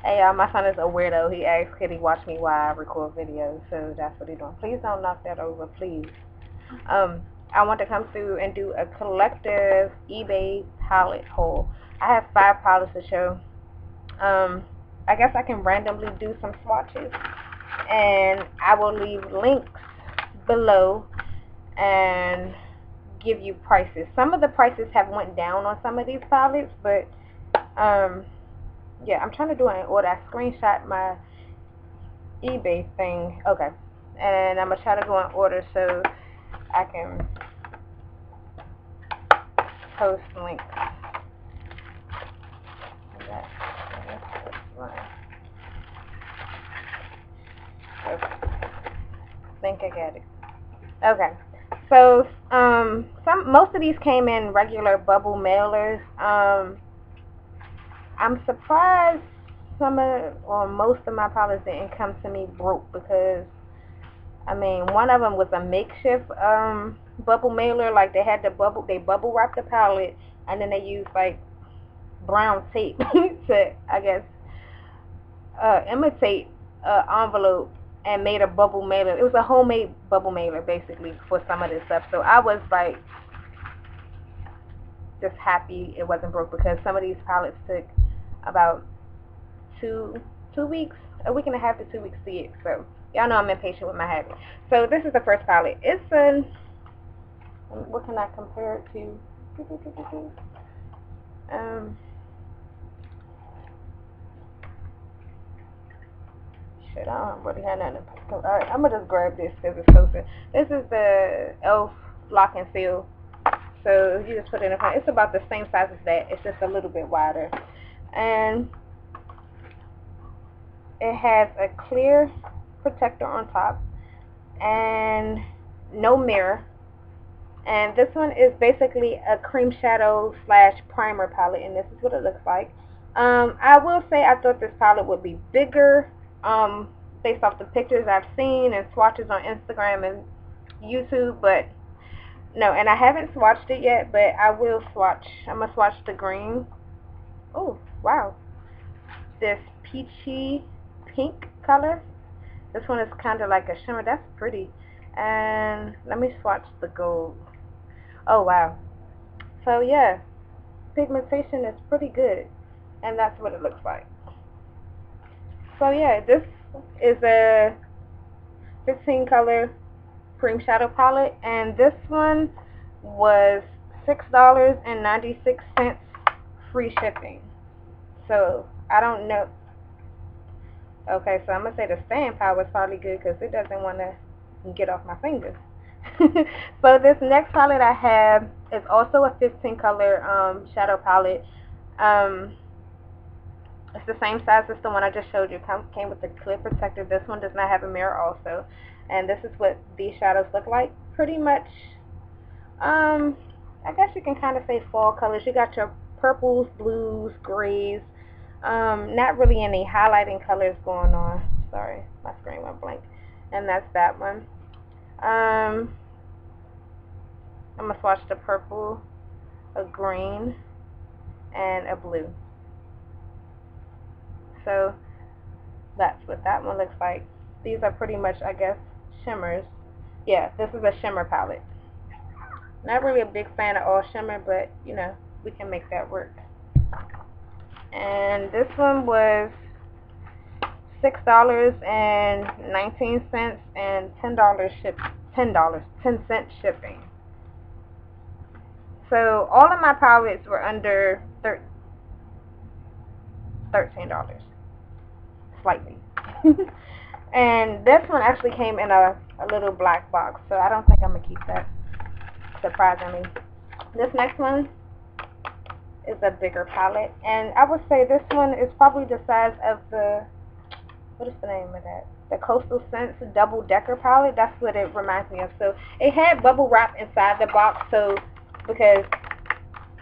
Hey y'all, my son is a weirdo. He asks could he watch me while I record videos, so that's what he's doing. Please don't knock that over, please. I want to come through and do a collective eBay palette haul. I have 5 palettes to show. I guess I can randomly do some swatches, and I will leave links below and give you prices. Some of the prices have went down on some of these palettes, but yeah, I'm trying to do it in order. I screenshot my eBay thing. Okay, and I'm gonna try to go in order so I can post links. Okay. I think I got it. Okay. So most of these came in regular bubble mailers. I'm surprised most of my palettes didn't come to me broke, because I mean, one of them was a makeshift bubble mailer. Like they bubble wrapped the palette, and then they used like brown tape to, I guess, imitate envelope and made a bubble mailer. It was a homemade bubble mailer basically for some of this stuff. So I was like just happy it wasn't broke, because some of these palettes took about two weeks, a week and a half to 2 weeks to get. So y'all know I'm impatient with my habit. So this is the first palette. It's a, what can I compare it to? Shit, I don't really have nothing to. Alright, I'm gonna just grab this because it's closer. This is the e.l.f. Lock and Seal. So you just put it in the front. It's about the same size as that. It's just a little bit wider. And it has a clear protector on top and no mirror. And this one is basically a cream shadow / primer palette, and this is what it looks like. I will say I thought this palette would be bigger, based off the pictures I've seen and swatches on Instagram and YouTube, but no. And I haven't swatched it yet, but I will swatch. I'm gonna swatch the green. Oh wow, this peachy pink color. This one is kind of like a shimmer. That's pretty. And let me swatch the gold. Oh wow. So yeah, pigmentation is pretty good, and that's what it looks like. So yeah, this is a 15 color cream shadow palette, and this one was $6.96 free shipping. So I don't know. Okay, so I'm gonna say the staying power is probably good because it doesn't want to get off my fingers. So this next palette I have is also a 15 color shadow palette. It's the same size as the one I just showed you. Came with the clear protector. This one does not have a mirror also. And this is what these shadows look like. Pretty much, I guess you can kind of say fall colors. You got your purples, blues, grays. Not really any highlighting colors going on. Sorry, my screen went blank. And that's that one. I'm going to swatch the purple, a green, and a blue. So that's what that one looks like. These are pretty much, I guess, shimmers. Yeah, this is a shimmer palette. Not really a big fan of all shimmer, but you know, we can make that work. And this one was $6.19 and $10 shipping. So all of my palettes were under $13, slightly. And this one actually came in a little black box, so I don't think I'm gonna keep that, surprisingly. This next one is a bigger palette, and I would say this one is probably the size of the, what is the name of that? The Coastal Scents double decker palette. That's what it reminds me of. So it had bubble wrap inside the box, so because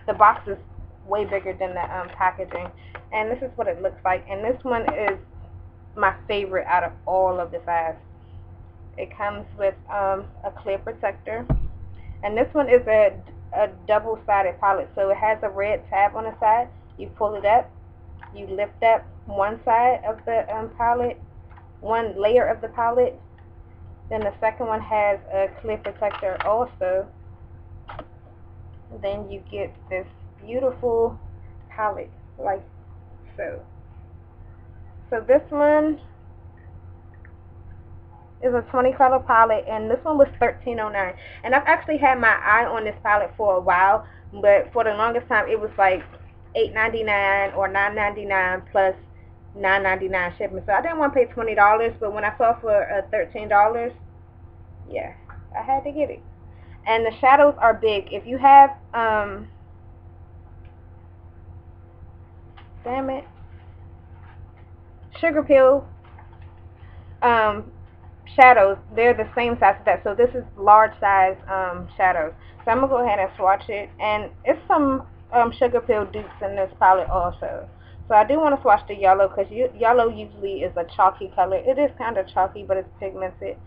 the box is way bigger than the packaging. And this is what it looks like. And this one is my favorite out of all of the 5. It comes with a clear protector, and this one is a double-sided palette. So it has a red tab on the side. You pull it up, you lift up one side of the palette, one layer of the palette. Then the second one has a clear protector also. Then you get this beautiful palette like so. So this one is a 20 color palette, and this one was $13.09. And I've actually had my eye on this palette for a while, but for the longest time it was like $8.99 or $9.99 plus $9.99 shipping. So I didn't want to pay $20, but when I saw for $13, yeah, I had to get it. And the shadows are big. If you have damn it, sugar pill shadows, they're the same size as that. So this is large size shadows. So I'm gonna go ahead and swatch it, and it's some sugar pill dupes in this palette also. So I do want to swatch the yellow because yellow usually is a chalky color. It is kind of chalky, but it's pigmented.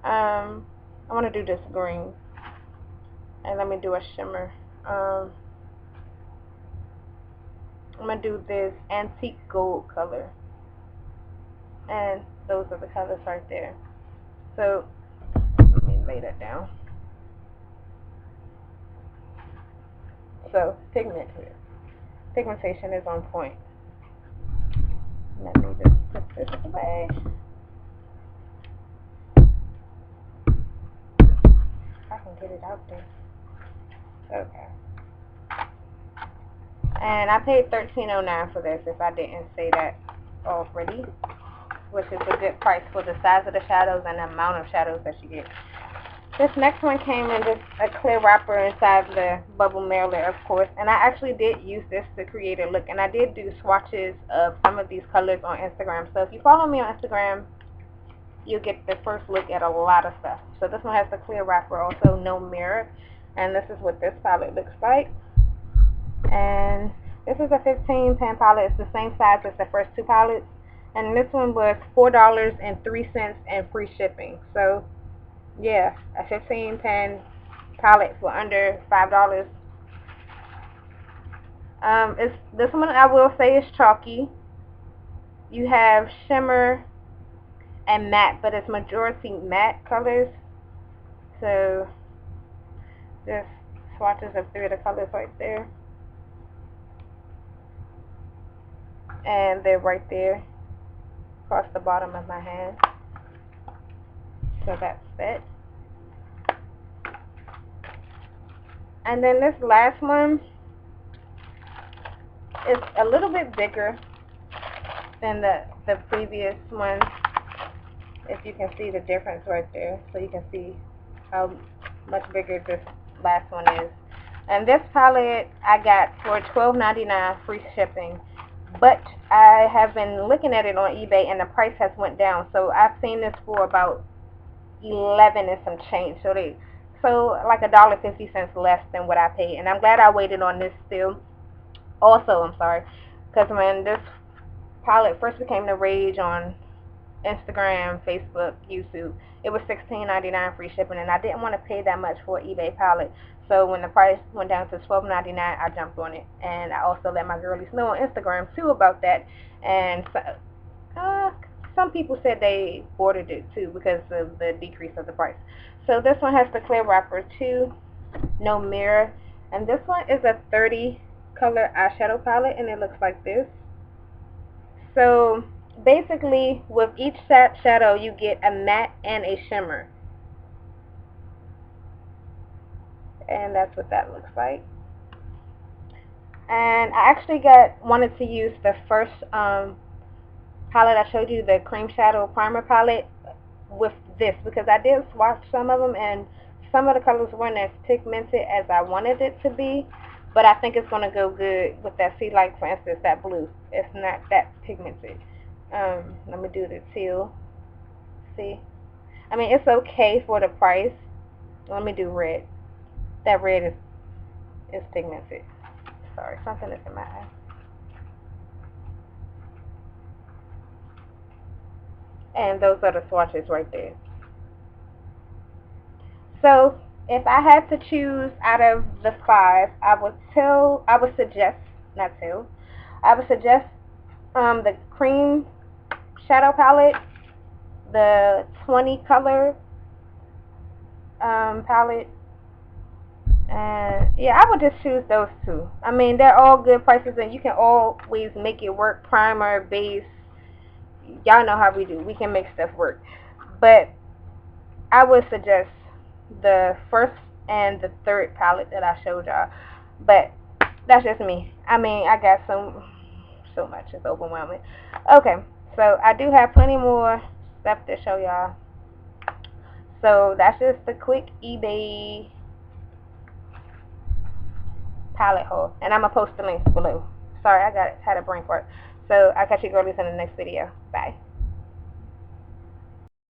I want to do this green, and let me do a shimmer. I'm gonna do this antique gold color, and those are the colors right there. So let me lay that down. So pigmentation is on point. Let me just put this away. I can get it out there. Okay. And I paid $13.09 for this, if I didn't say that already, which is a good price for the size of the shadows and the amount of shadows that you get. This next one came in just a clear wrapper inside the bubble mailer, of course, and I actually did use this to create a look, and I did do swatches of some of these colors on Instagram. So if you follow me on Instagram, you'll get the first look at a lot of stuff. So this one has the clear wrapper, also no mirror, and this is what this palette looks like. And this is a 15-pan palette. It's the same size as the first two palettes, and this one was $4.03 and free shipping. So yeah, a 15-pan palette for under $5. This one I will say is chalky. You have shimmer and matte, but it's majority matte colors. So just swatches of 3 of the colors right there, and they're right there across the bottom of my hand. So that's it. And then this last one is a little bit bigger than the previous one. If you can see the difference right there, so you can see how much bigger this last one is. And this palette I got for $12.99 free shipping, but I have been looking at it on eBay and the price has went down. So I've seen this for about $11 and some change. So like $1.50 less than what I paid, and I'm glad I waited on this still. Also, I'm sorry, because when this palette first became the rage on Instagram, Facebook, YouTube, it was $16.99 free shipping, and I didn't want to pay that much for an eBay palette. So when the price went down to $12.99, I jumped on it, and I also let my girlies know on Instagram too about that. And some people said they ordered it too because of the decrease of the price. So this one has the clear wrapper too, no mirror, and this one is a 30 color eyeshadow palette, and it looks like this. So basically with each shadow you get a matte and a shimmer, and that's what that looks like. And I actually wanted to use the first palette I showed you, the cream shadow primer palette, with this because I did swatch some of them, and some of the colors weren't as pigmented as I wanted it to be, but I think it's going to go good with that. See, like for instance that blue, it's not that pigmented. Let me do the teal. See, I mean, it's okay for the price. Let me do red. That red is pigmented. Sorry, something is in my eye. And those are the swatches right there. So if I had to choose out of the 5, I would suggest the cream shadow palette, the 20 color palette, and yeah, I would just choose those two. I mean, they're all good prices, and you can always make it work. Primer, base, y'all know how we do. We can make stuff work. But I would suggest the first and the third palette that I showed y'all. But that's just me. I mean, I got so much. It's overwhelming. Okay, so I do have plenty more stuff to show y'all. So that's just a quick eBay palette haul. And I'm going to post the links below. Sorry, had a brain fart. So I'll catch you girlies in the next video. Bye.